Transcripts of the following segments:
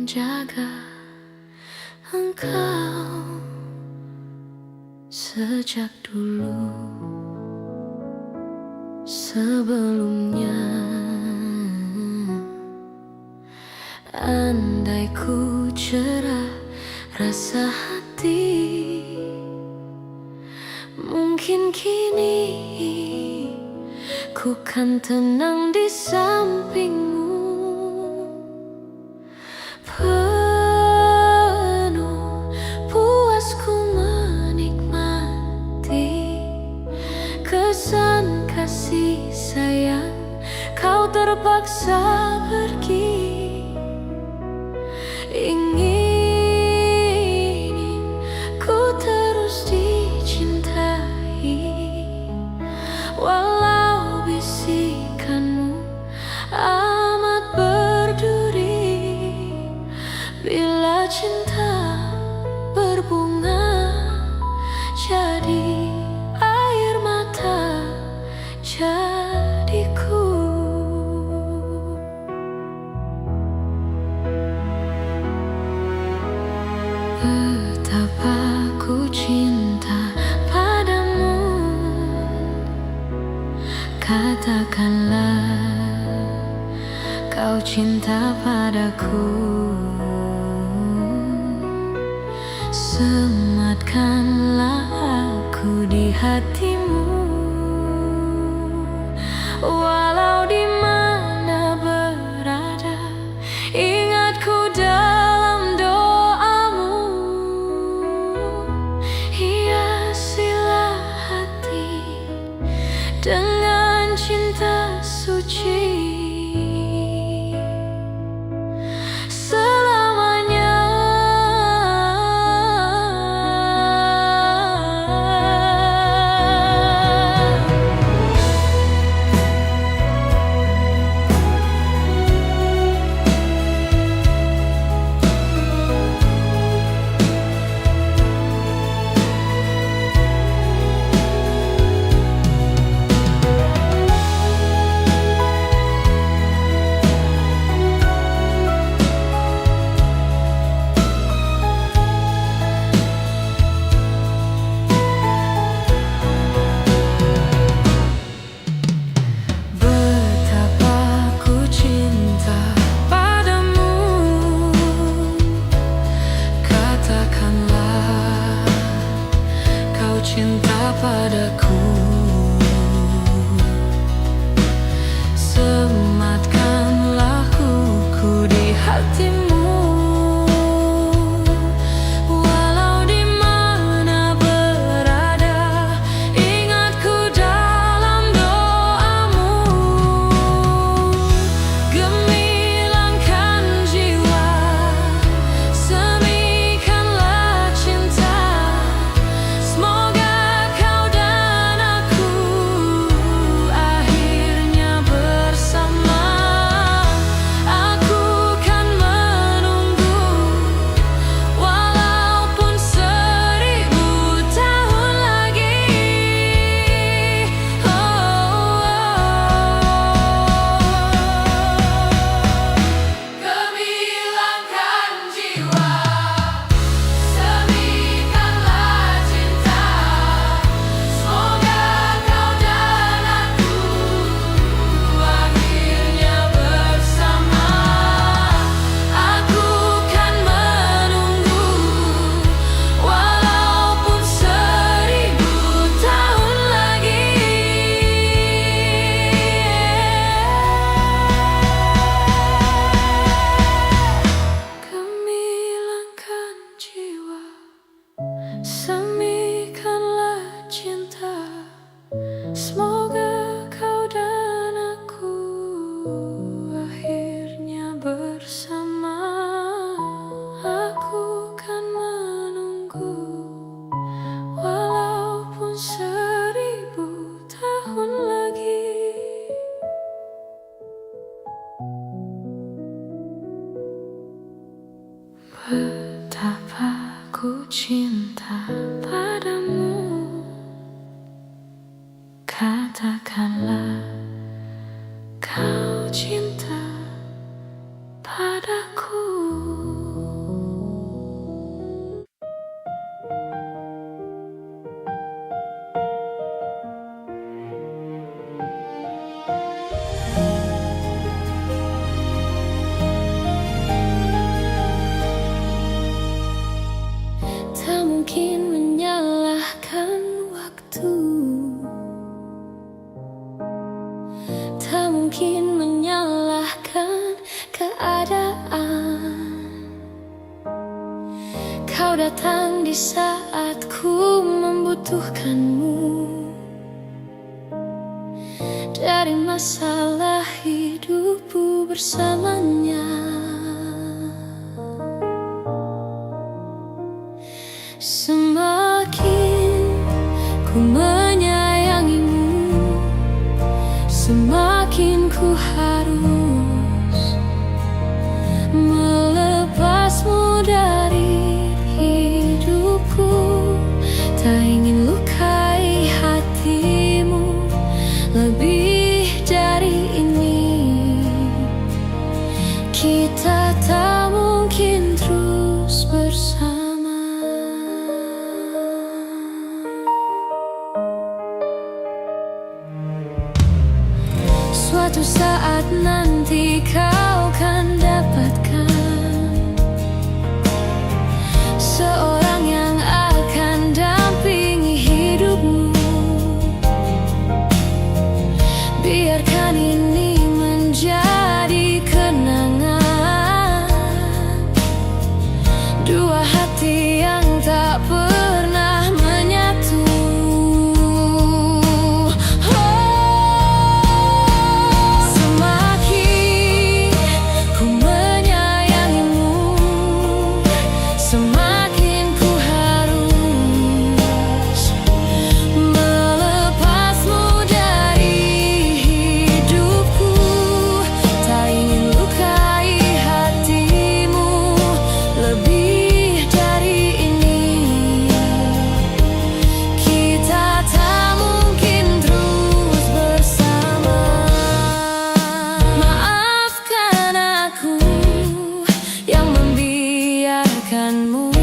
menjaga engkau sejak dulu. Sebelumnya, andai ku cerah rasa hati, mungkin kini ku kan tenang di sampingmu, penuh puas ku menikmati kesan kasih sayang. Kau terpaksa pergi, ingin ku terus dicintai, walau bisikanmu amat berduri. Bila cinta berbunga jadi air mata jadiku. Betapa ku cinta padamu, katakanlah kau cinta padaku. Sematkanlah aku di hatimu, walau di mana berada, ingat ku dalam doamu. Hiasilah hati dengan cinta suci selamanya. Cinta padaku, sematkanlah ku di hatimu, walau di mana berada, ingat ku dalam doamu. Gemilangkan jiwa, semikanlah cinta, semoga semikanlah cinta, semoga kau dan aku akhirnya bersama. Aku kan menunggu, walaupun 1000 tahun lagi. Betapa ku cinta padamu, katakanlah kau cinta padaku. Kau datang di saat ku membutuhkanmu. Dari masalah hidupku bersamanya, semakin ku menyayangimu, semakin ku harus melepasmu dari hidupku. Tak ingin lukai hatimu lebih dari ini. Kita tak mungkin terus bersama. Suatu saat nanti kau kan dapatkan seorang yang akan dampingi hidupmu. Biarkan ini menjadi kenangan, dua hati yang tak pernah menyatu. Semakin ku menyayangimu, semakin ku harus melepasmu dari hidupku. Tak ingin lukai hatimu lebih dari ini. Kita tak mungkin terus bersama. Maafkan aku yang membiarkanmu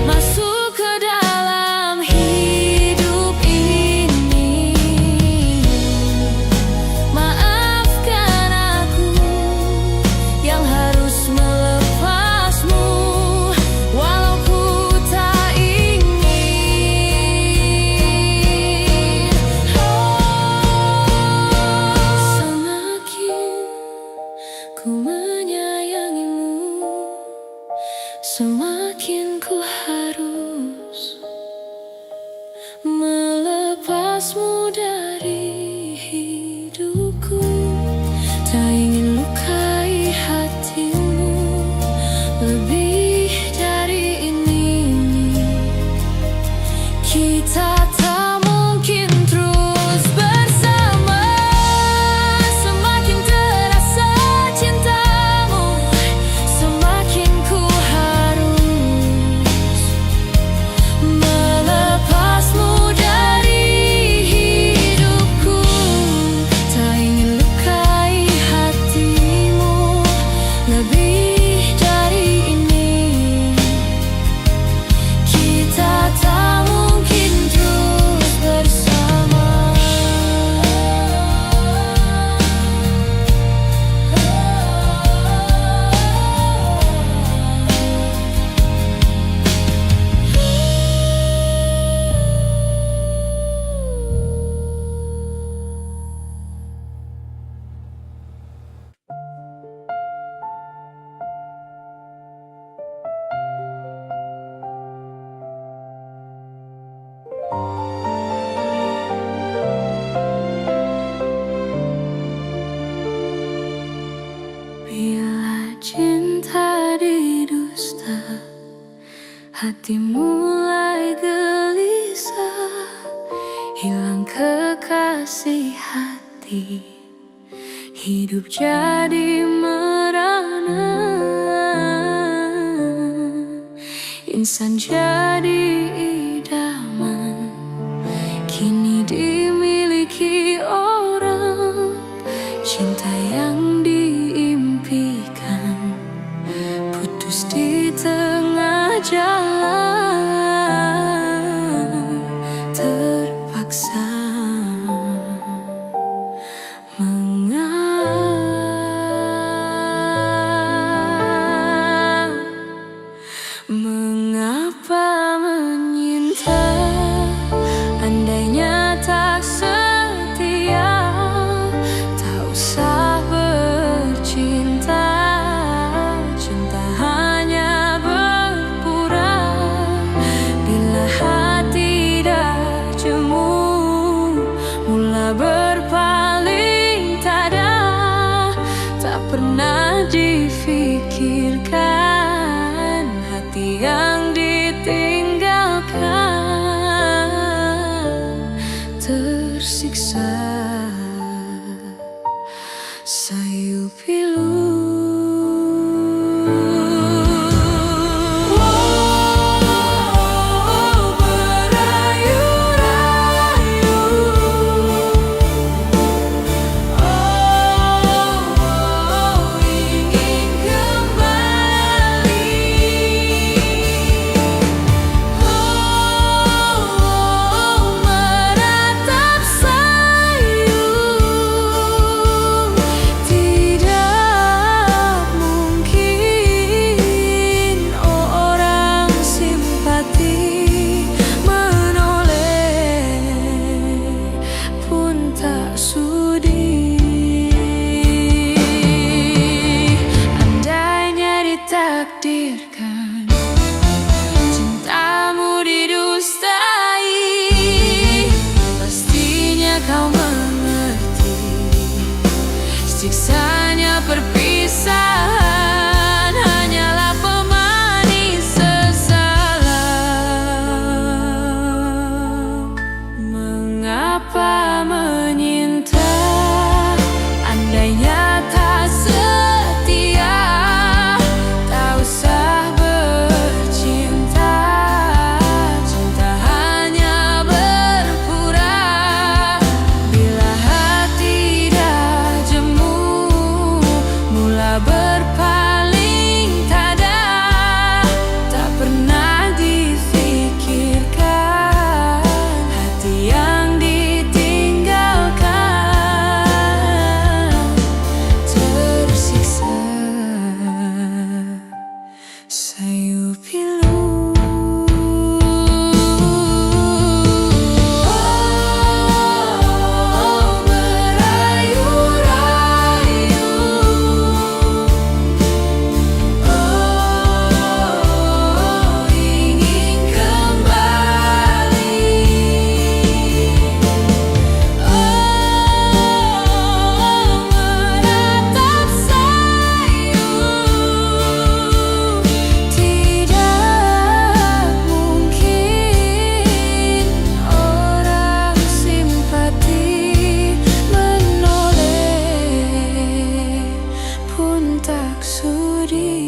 masuk ke dalam hidup ini. Maafkan aku yang harus melepasmu walau ku tak ingin. Semakin ku menyayangimu, semakin ku harus melepasmu dari hidupku. Tak ingin lukai hatimu lebih dari ini. Kita tak mungkin terus bersama. Semakin terasa cintamu, semakin ku harus melepasmu dari hidupku. Tak ingin lukai hatimu lebih dari ini. Kita tak mungkin terus bersama. Bila cinta didusta, hati mulai gelisah. Hilang kekasih hati, hidup jadi merana. Insan jadi idaman, kini dimiliki orang. Cinta yang diimpikan putus di tengah jalan. Terpaksa mengapa pernah difikirkan, hati yang ditinggalkan tersiksa. Sayu pilu. Takdirkan cintamu didustai, pastinya kau mengerti siksanya perpisahan hanyalah pemanis sesalan. Mengapa menyinta andainya tak setia? Berpaling tada, tak pernah difikirkan, hati yang ditinggalkan tersiksa. Sayu pilu. Tak sudi,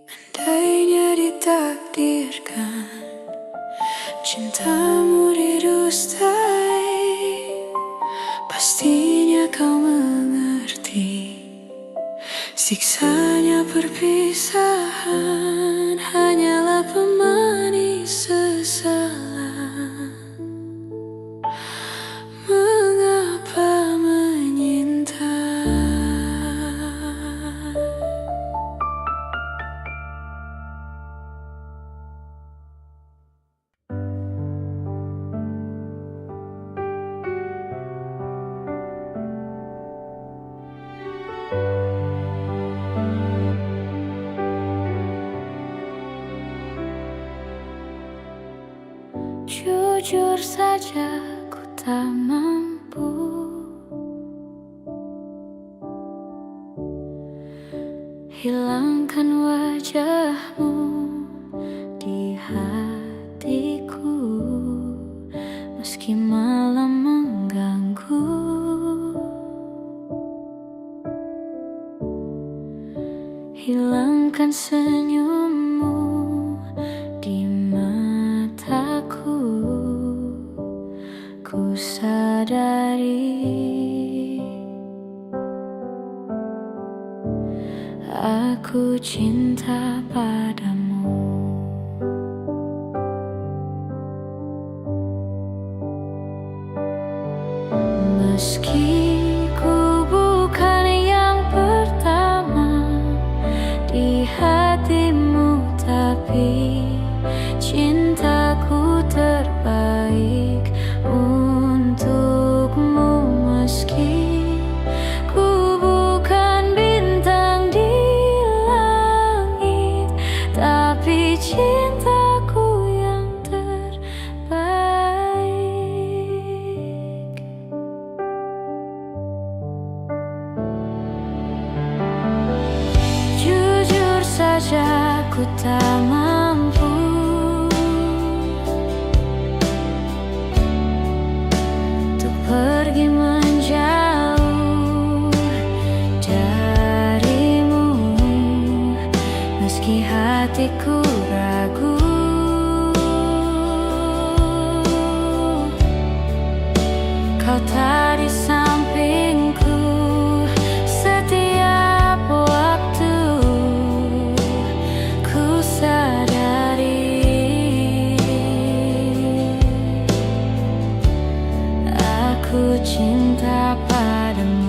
andainya ditakdirkan cintamu didustai, pastinya kau mengerti siksanya perpisahan hanyalah pemanis sesalan. Mengapa menyinta? Jujur saja ku tak mampu hilangkan wajahmu di hatiku, meski malam mengganggu. Hilangkan senyummu di mataku, ku sadari aku cinta padamu. Meski ku bukan yang pertama di hatimu, tapi cintaku terbaik untukmu. Meski ku bukan bintang di langit, tapi cintaku yang terbaik. saja ku tak mampu untuk pergi menjauh darimu, meski hatiku ragu. Kau tak di sampingku setiap waktu. Ku sadari aku cinta padamu.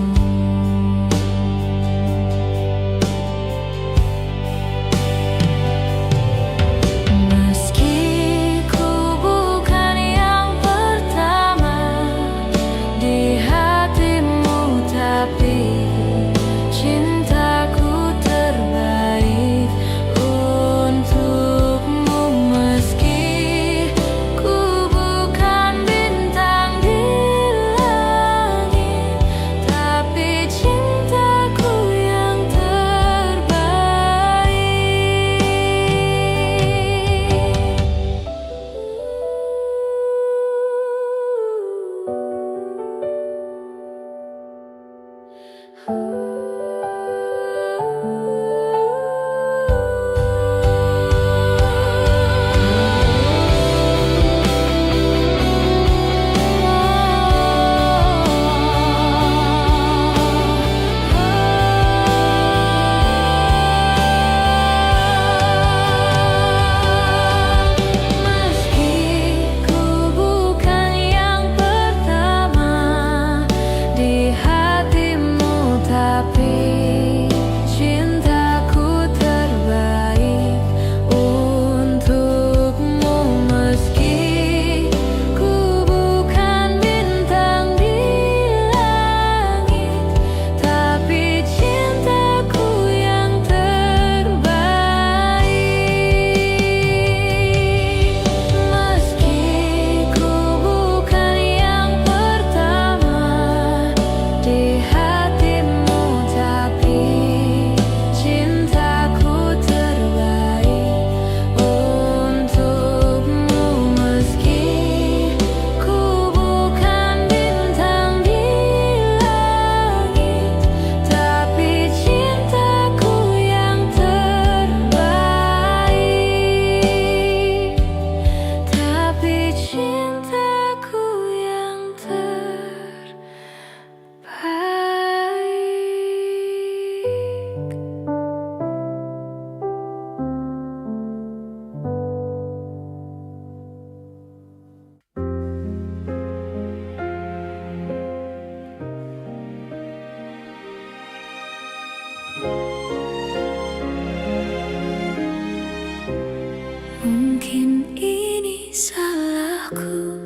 Mungkin ini salahku,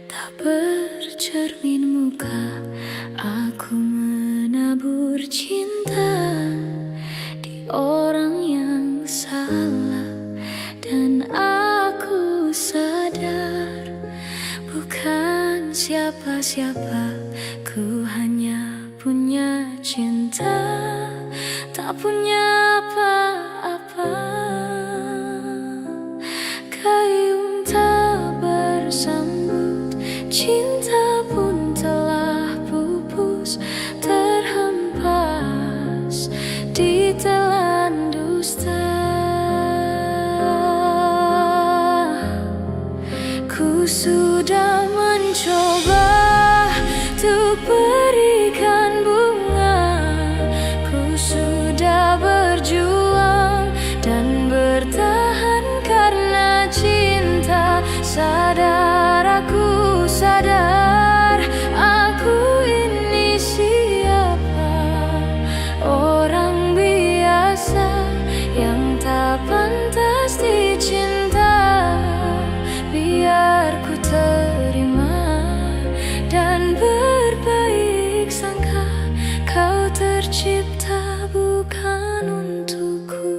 tak bercermin muka. Aku menabur cinta di orang yang salah, dan aku sadar bukan siapa-siapa. Ku hanya punya cinta, tak punya apa-apa. Gayung tak bersambut, cinta pun telah pupus, terhempas di telan dusta. Ku sudah mencoba untuk berikan bunga, ku sudah berjuang dan bertahan karena cinta. Sadar, aku sadar, aku ini siapa? Orang biasa yang tak pantas dicinta. Biar ku terima dan berbaik sangka, kau tercipta bukan untukku.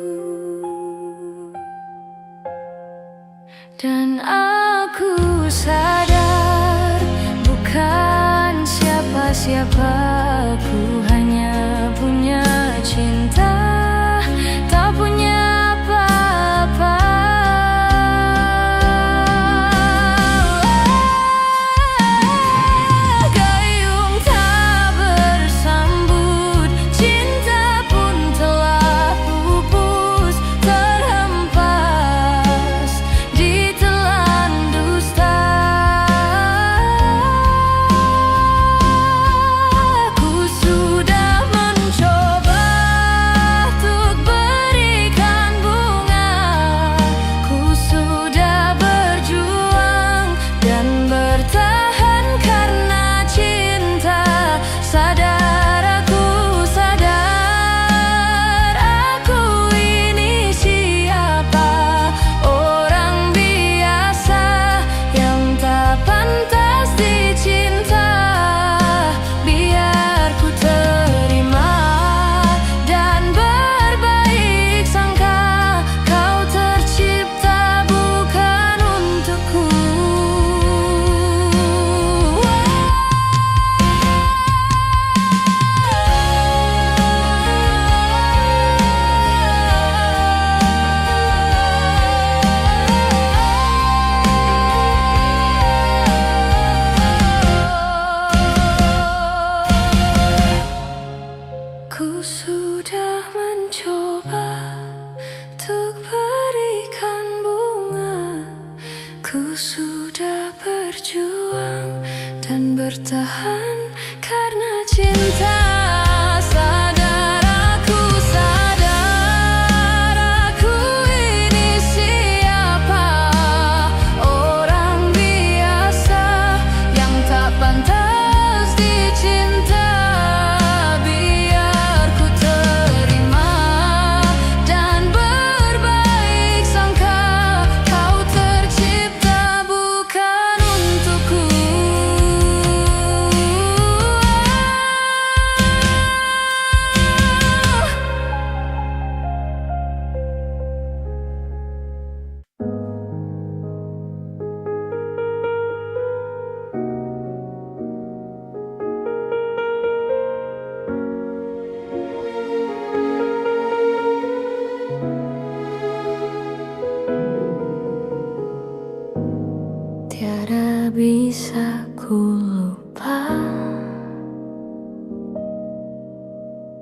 Dan aku sadar bukan siapa-siapa. Ku hanya punya cinta, tak punya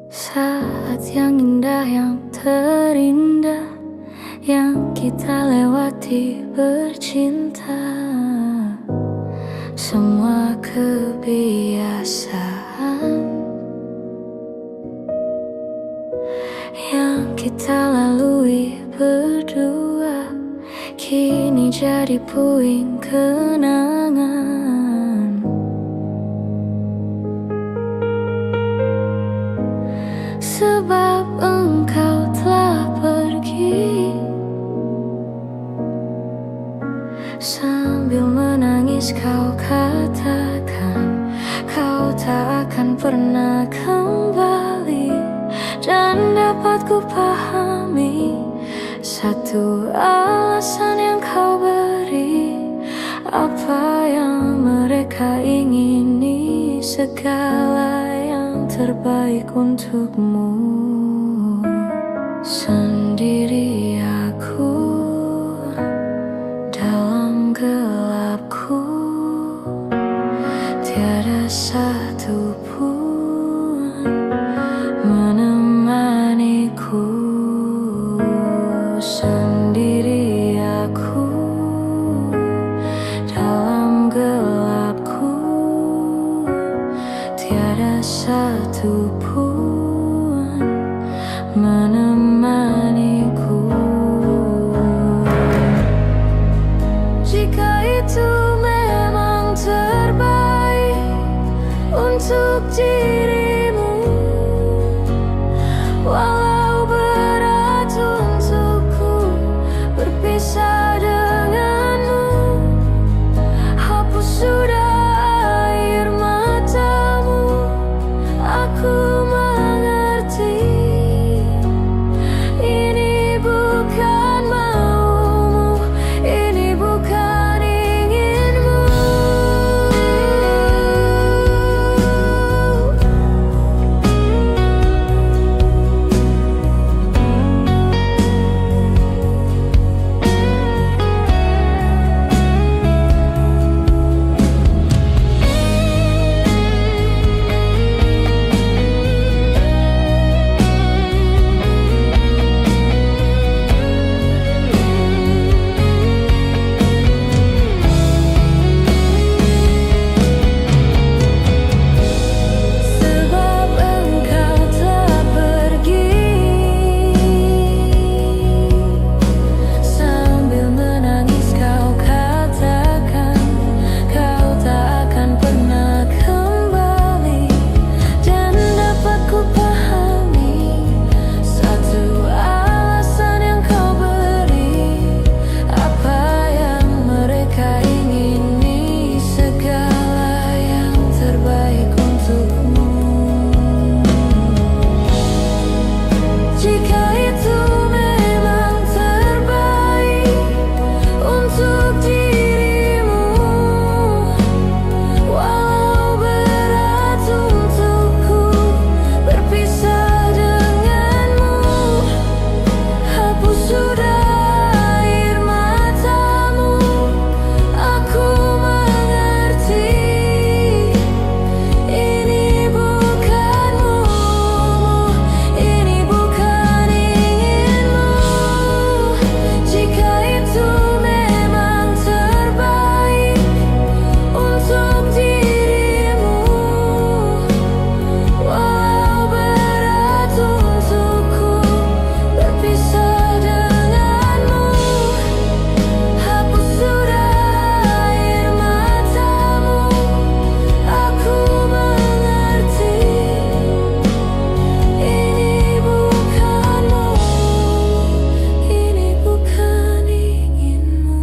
Saat yang indah, yang terindah yang kita lewati bercinta, semua kebiasaan yang kita lalui berdua kini jadi puing kenangan. Sebab engkau telah pergi, sambil menangis kau katakan kau tak akan pernah kembali. Dan dapat ku pahami satu alasan yang kau beri, apa yang mereka ingini, segala yang terbaik untukmu. Sendiri aku dalam gelapku, tiada satu pun menemaniku. Sendiri aku dalam gelapku, tiada satu pun menemaniku. Jika itu memang terbaik untuk dirimu, walau berat untukku berpisah denganmu, hapus sudah air matamu. Aku mengerti ini bukan maumu, ini bukan inginmu. Sebab engkau telah pergi, sambil menangis kau katakan kau tak akan pernah kembali. Dan dapat ku pahami satu alasan yang kau beri, apa yang mereka ingini, segala yang terbaik untukmu. Jika itu memang terbaik untuk dirimu, walau berat untukku berpisah denganmu, hapus sudah air matamu. Aku mengerti ini bukan maumu, ini bukan inginmu. Jika itu memang terbaik untuk dirimu, walau berat untukku berpisah denganmu, hapus sudah air matamu. Aku mengerti ini bukan maumu, ini bukan inginmu.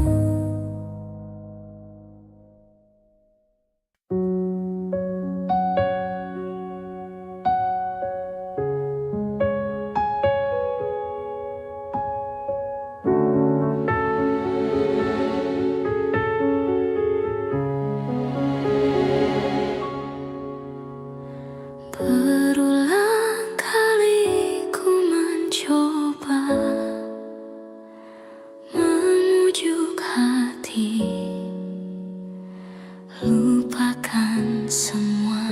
Berulang kali ku mencoba memujuk hati, lupakan semua.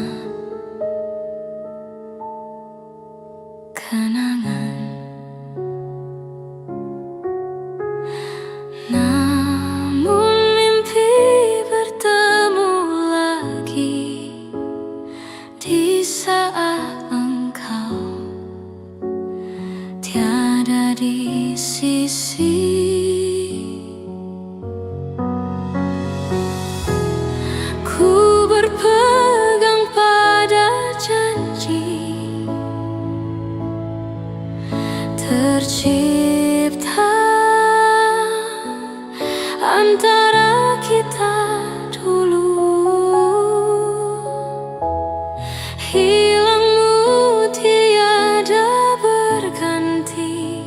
Ku berpegang pada janji tercipta antara kita dulu. Hilangmu tiada berganti,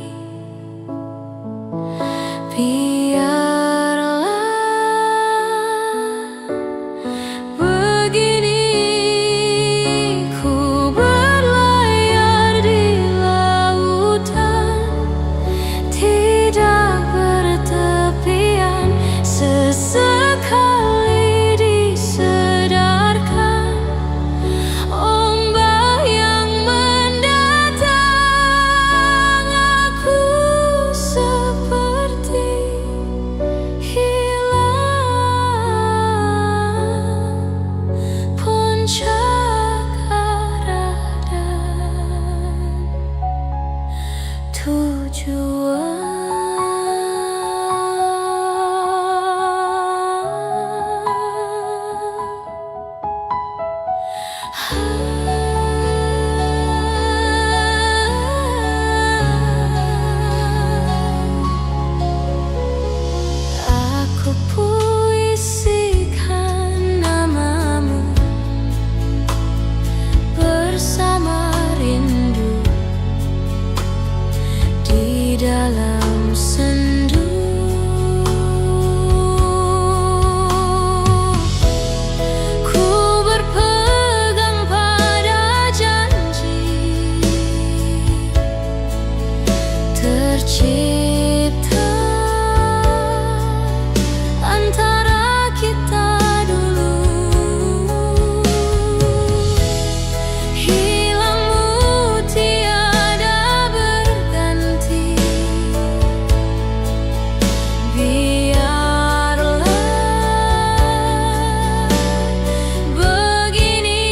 biarlah begini ku berlayar di lautan tidak bertepian. Sesekali disedarkan ombak yang mendatang, aku seperti hilang puncak arah dan tujuan. Aku puisikan namamu bersama rindu di dalam sendu. Ku berpegang pada janji tercipta antara kita dulu. Hilangmu tiada berganti, biarlah begini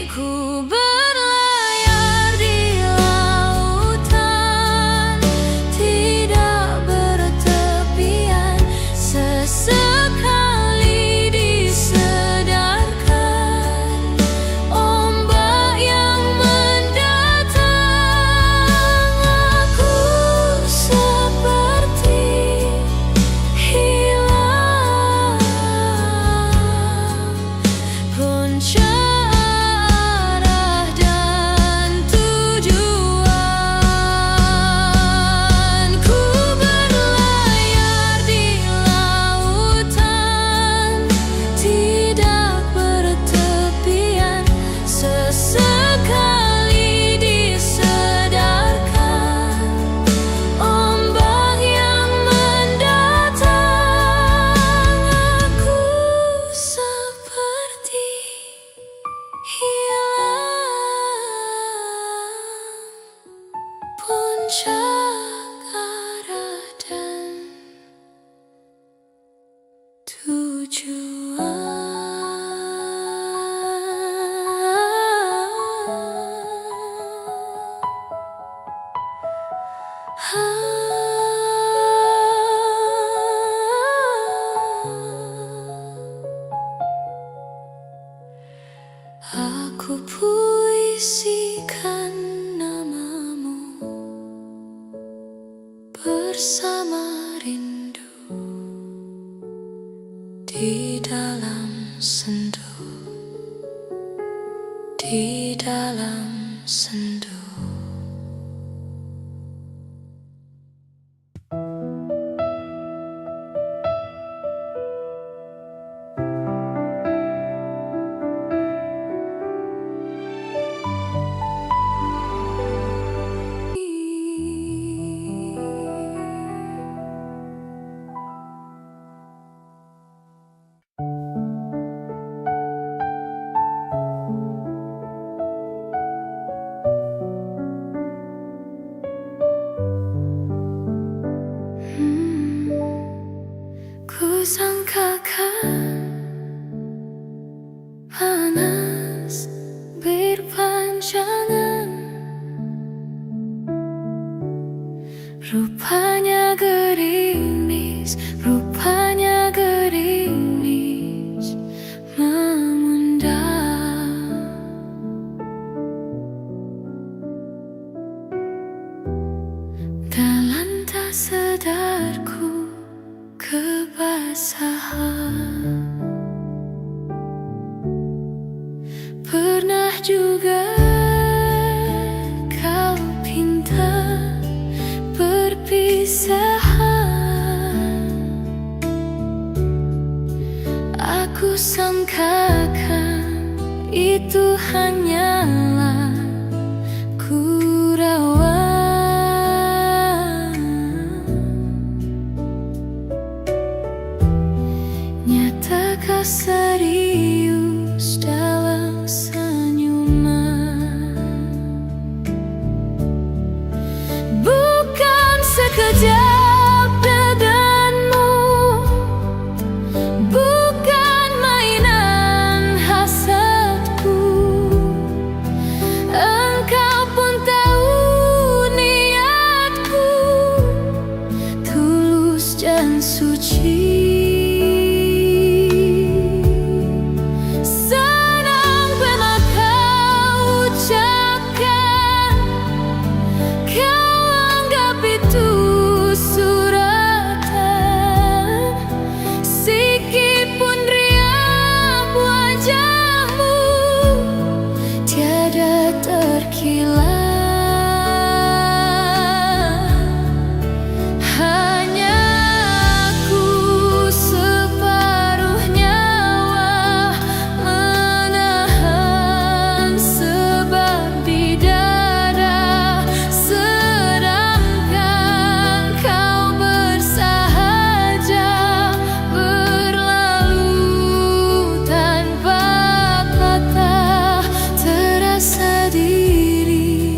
ku berlayar di lautan tidak bertepian. Sesekali disedarkan ombak yang mendatang, aku seperti hilang puncak arah dan tujuan. Ku berlayar di lautan tidak bertepian. Sesekali disedarkan ombak yang mendatang, aku seperti hilang puncak arah dan aku puisikan namamu bersama rindu di dalam sendu, di dalam sendu. Kusangkakan panas berpanjangan, Rupanya gerimis, rupanya gerimis memendam. Dalam tak sadarku kebasahan. Pernah juga kau pinta perpisahan. Aku sangkakan itu hanyalah gurauan. Nyata kau serius dalam senyuman. Bukan sekejap dadanmu, bukan mainan hasadku. Engkau pun tahu niatku tulus dan suci. Senang pernah kau ucapkan, kau anggap itu suratan. Sikitpun riang wajahmu tiada terkilat. Hanya aku separuh nyawa menahan sebab di dada, sedangkan kau bersahaja berlalu tanpa kata. Terasa diri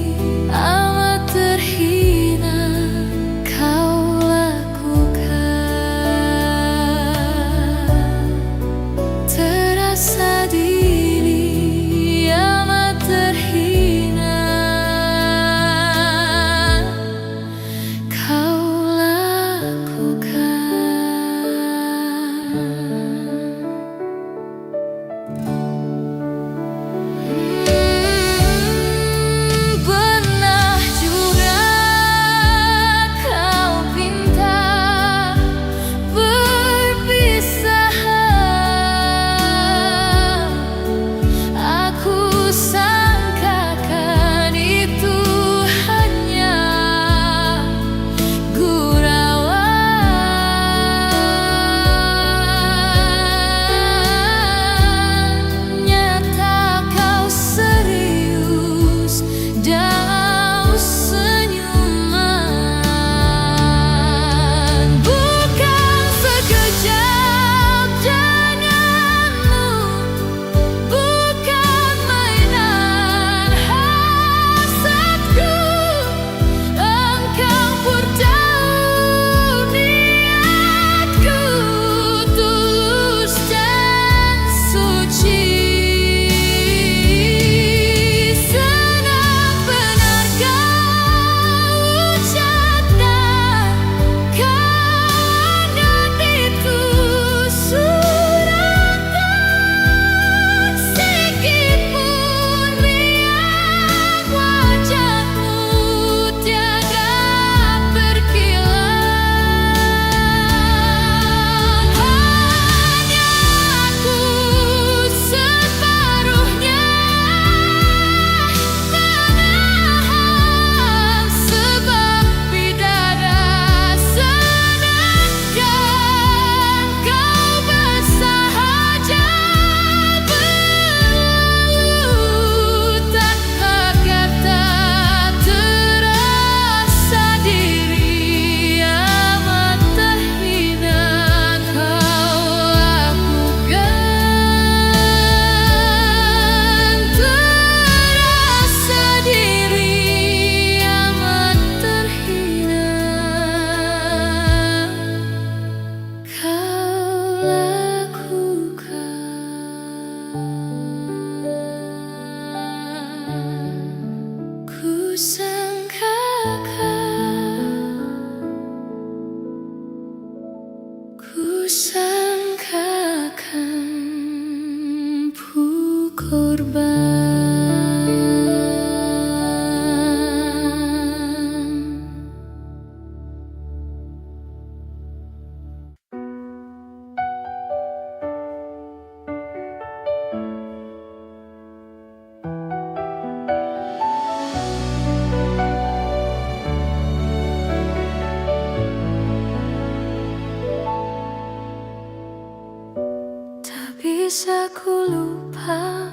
bisa ku lupa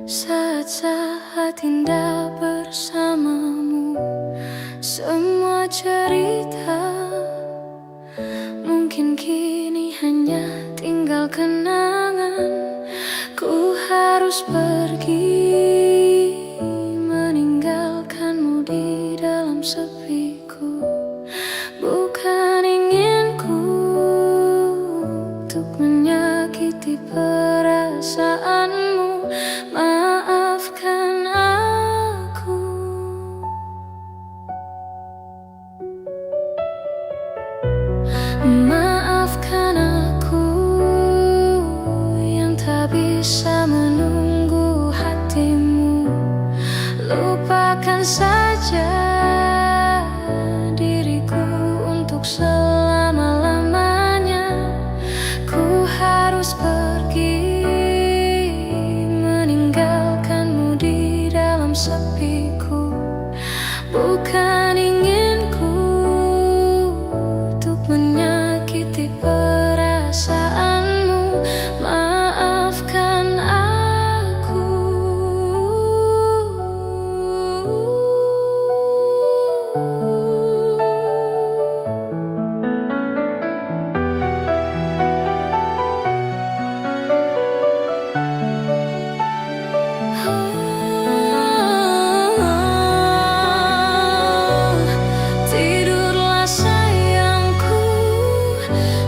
saat-saat indah bersamamu. Semua cerita mungkin kini hanya tinggal kenangan. Ku harus pergi meninggalkanmu di dalam sepiku. Bukan inginku untuk menyakiti perasaanmu. Maafkan aku. Maafkan aku yang tak bisa menunggu hatimu. Lupakan saja diriku untuk selama-lamanya. Ku harus pergi meninggalkanmu di dalam sepiku. Bukan inginku untuk menyakiti perasaanmu. Maafkan aku. Tidurlah sayangku,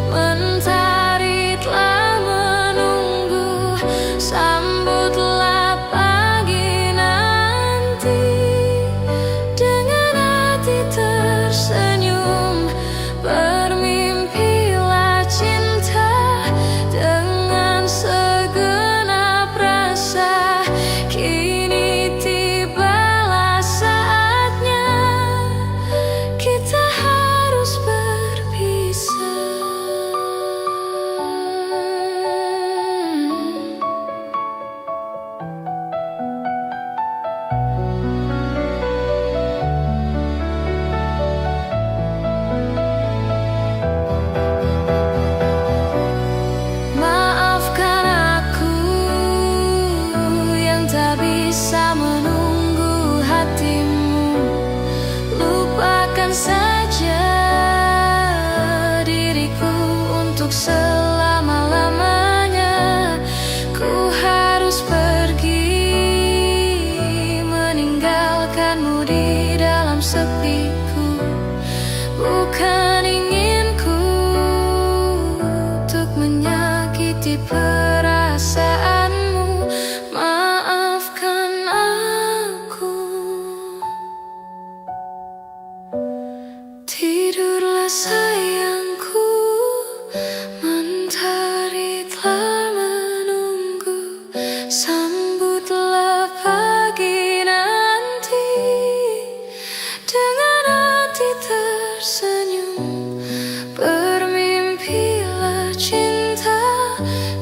mentari telah menunggu. Sambutlah pagi nanti dengan hati tersenyum. Bermimpilah cinta dengan segenap rasa. Kini tibalah saatnya kita harus berpisah. Maafkan aku yang tak bisa menunggu hatimu. Lupakan saja diriku untuk selama-lamanya. Ku harus pergi meninggalkanmu di dalam sepiku. Bukan inginku untuk menyakiti perasaanmu. Maafkan aku. Tidurlah sayangku, mentari telah menunggu. Sambutlah pagi nanti dengan hati tersenyum. Bermimpilah cinta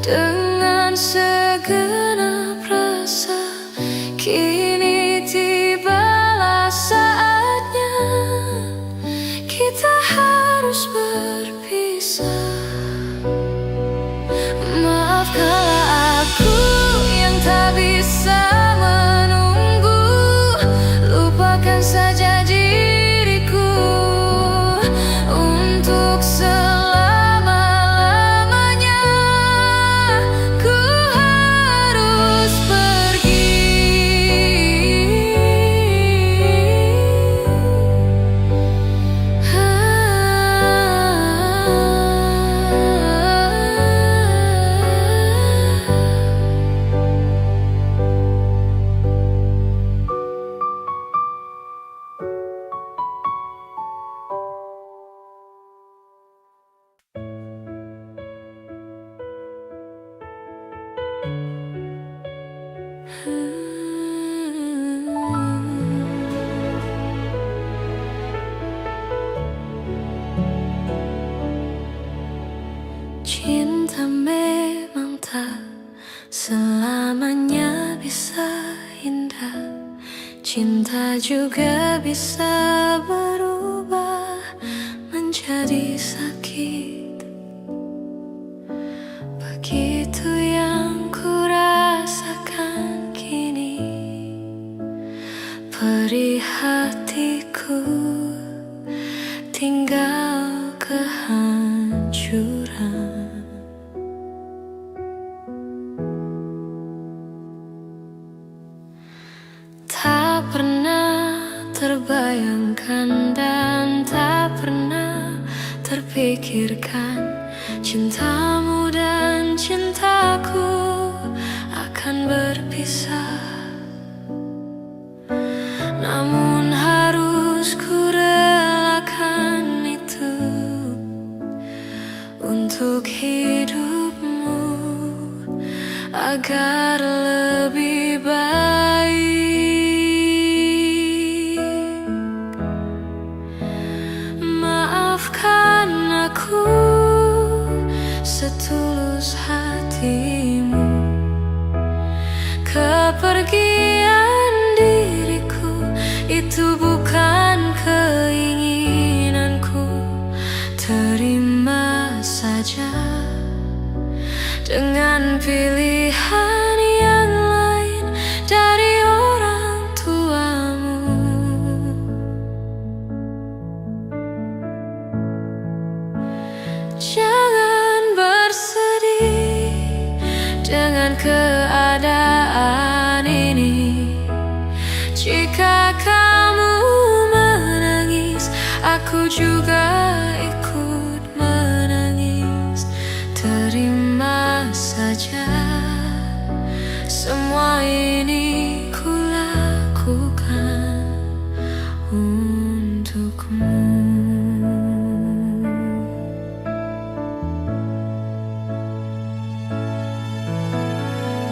dengan segenap rasa. Kini tibalah saatnya kita harus berpisah. Maafkanlah aku yang tak bisa menunggu. Lupakan saja diriku untuk selama-lamanya. Ku harus pergi. Cinta memang tak selamanya bisa indah. Cinta juga bisa berubah menjadi sakit. Begitu perih hatiku, tinggal kehancuran. Tak pernah terbayangkan dan tak pernah terpikirkan cintamu dan cintaku akan berpisah. Namun harus ku relakan itu untuk hidupmu agar lebih baik. Maafkan aku setulus hatimu, kepergian diriku itu bukan keinginanku. Terima saja dengan pilihan yang lain dari orang tuamu. Jangan bersedih dengan keadaan ini. Jika kamu menangis, aku juga ikut menangis. Terima saja, semua ini ku lakukan untukmu.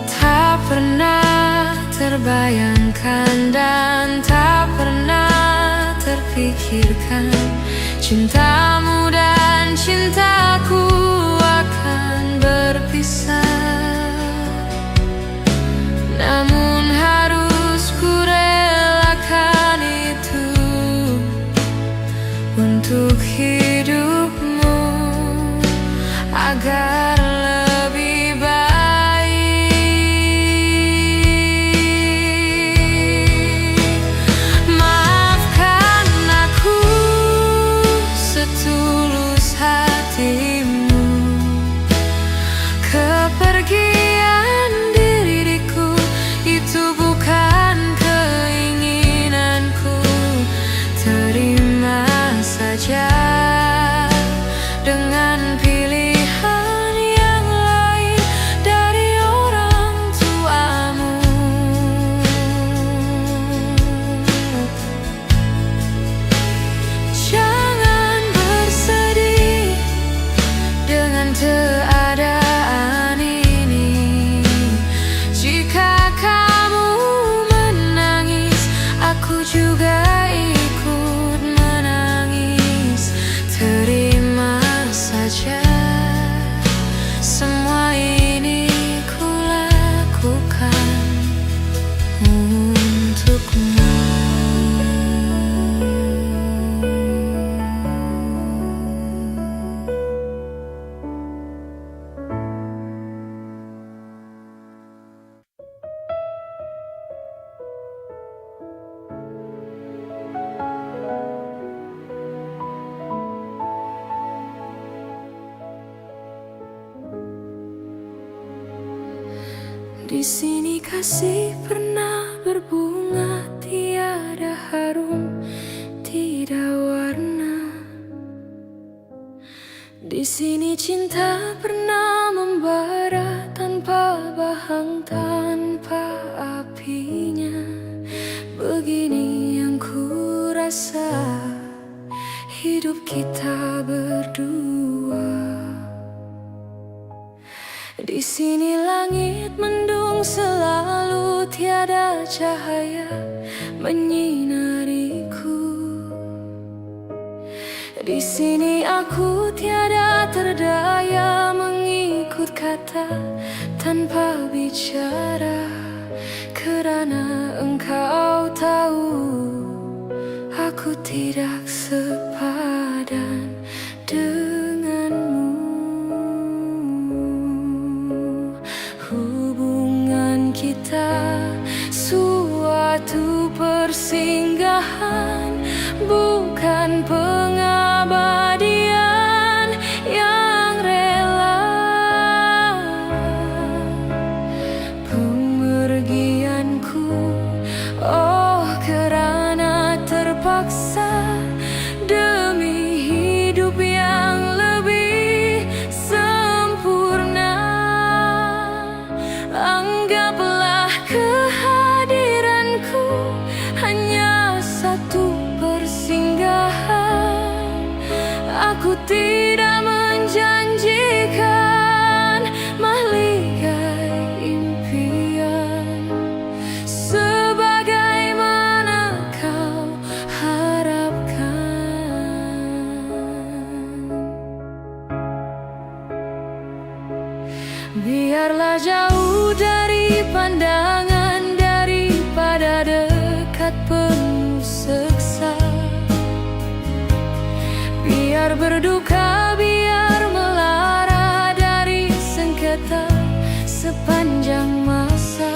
Tak pernah terbayangkan dan tak pernah terpikirkan cintamu dan cintaku akan berpisah. Namun harus ku relakan itu untuk hidupmu agar lebih baik. Maafkan aku setulus hatimu, kepergian diriku itu bukan keinginanku. Terima saja dengan pilihan yang lain dari orang tuamu. Jangan bersedih dengan keadaan ini. Jika kamu menangis, aku juga ikut menangis. Terima saja, semua ini ku lakukan untukmu. Di sini kasih pernah berbunga, tiada harum, tidak warna. Di sini cinta pernah membara tanpa bahang, tanpa apinya. Begini yang ku rasa hidup kita berdua. Di sini langit mendung selalu, tiada cahaya menyinariku. Di sini aku tiada terdaya mengikut kata tanpa bicara, kerana engkau tahu aku tidak sepadan denganmu. Hubungan kita suatu persinggahan, bukan pengabadian yang rela. Pemergianku, oh karena terpaksa demi hidup yang lebih sempurna. Anggaplah kehadiranku hanya satu persinggahan. Aku tidak menjanjikan mahligai impian sebagaimana kau harapkan. Biarlah jauh dari pandangan daripada dekat penuh seksa. Biar berduka, biar melara dari sengketa sepanjang masa.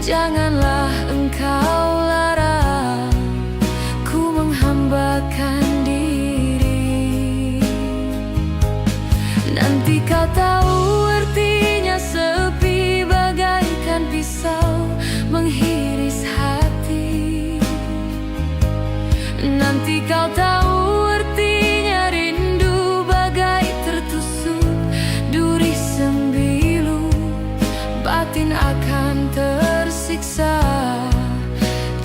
Janganlah engkau larang ku menghambakan diri. Nanti kau tahu artinya sepi bagaikan pisau menghiris hati. Nanti kau tahu artinya rindu bagai tertusuk duri sembilu. Batin akan tersiksa,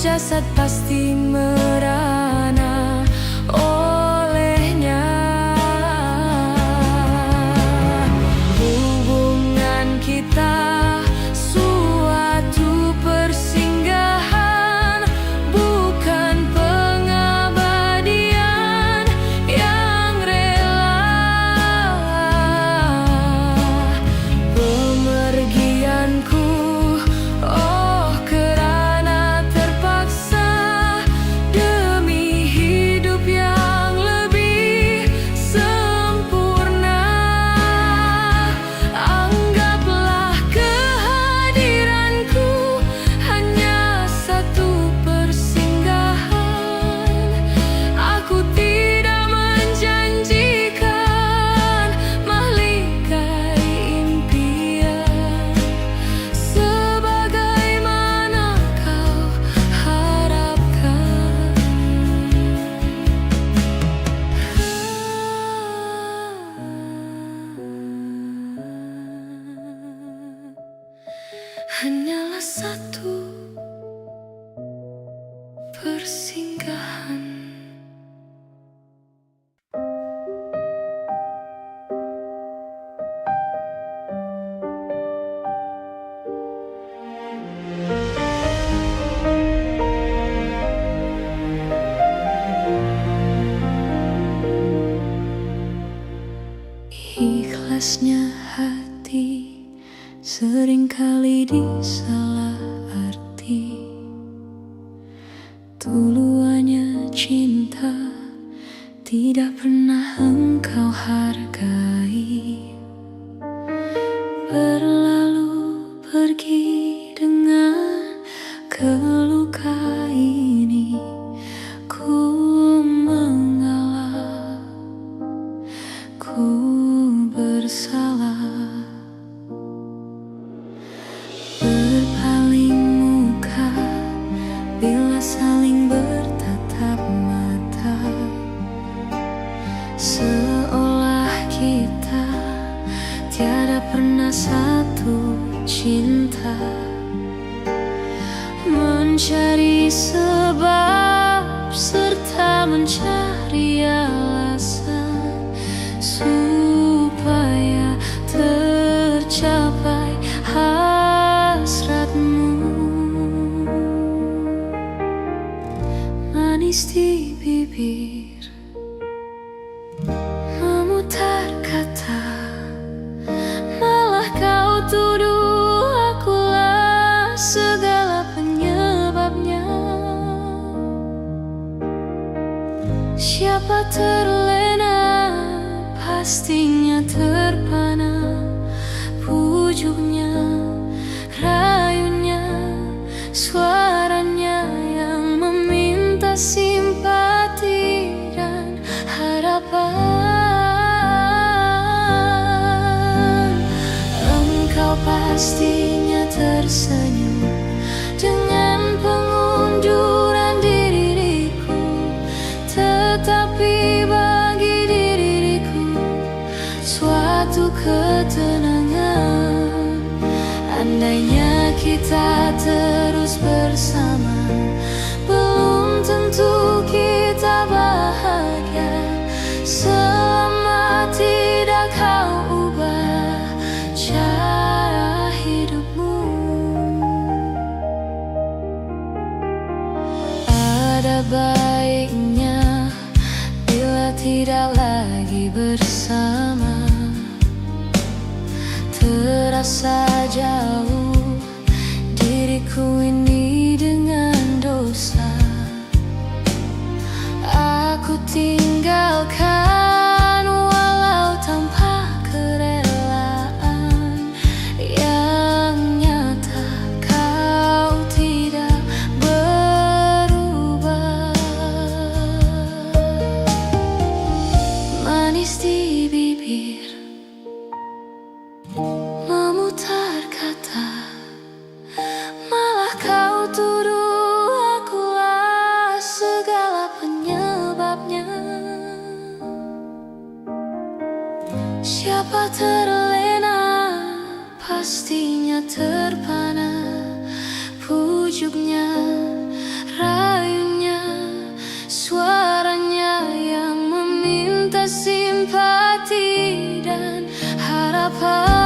jasad pasti merana olehnya. Hubungan kita suatu persinggahan, bukan pengabadian yang rela. Pemergianku, oh kerana terpaksa demi hidup yang lebih sempurna. Anggaplah kehadiranku hanya satu persinggahan. Aku tidak menjanjikan mahligai impian sebagaimana kau harapkan. Hanyalah satu persinggahan. Ikhlasnya hati seringkali disalah arti. Tuluannya cinta tidak pernah engkau hargai. Berlalu pergi dengan keluka ini. Ku mengalah, ku bersalah. Berpaling muka bila saling bertatap mata, seolah kita tiada pernah satu cinta. Mencari sebab serta mencari alasan supaya tercapai hasratmu. Manis di bibir, memutar kata, malah kau tuduh akulah segala penyebabnya. Siapa terlena, pastinya terpana. Pujuknya, rayunya, suaranya yang pastinya tersenyum dengan pengunduran diriku. Tetapi bagi diriku suatu ketenangan, andainya kita terus bersama. Belum tentu kita bahagia selama tidak kau ubah cara hidupmu. Ada baiknya bila tidak lagi bersama. Terasa jauh diriku ini dengan dosa. Aku tinggalkan walau tanpa kerelaan. Yang nyata kau tidak berubah. Manis di bibir, memutar kata, malah kau tuduh akulah segala penyebabnya. Siapa terlena pastinya terpana. Pujuknya, rayunya, suaranya yang meminta simpati dan harapan.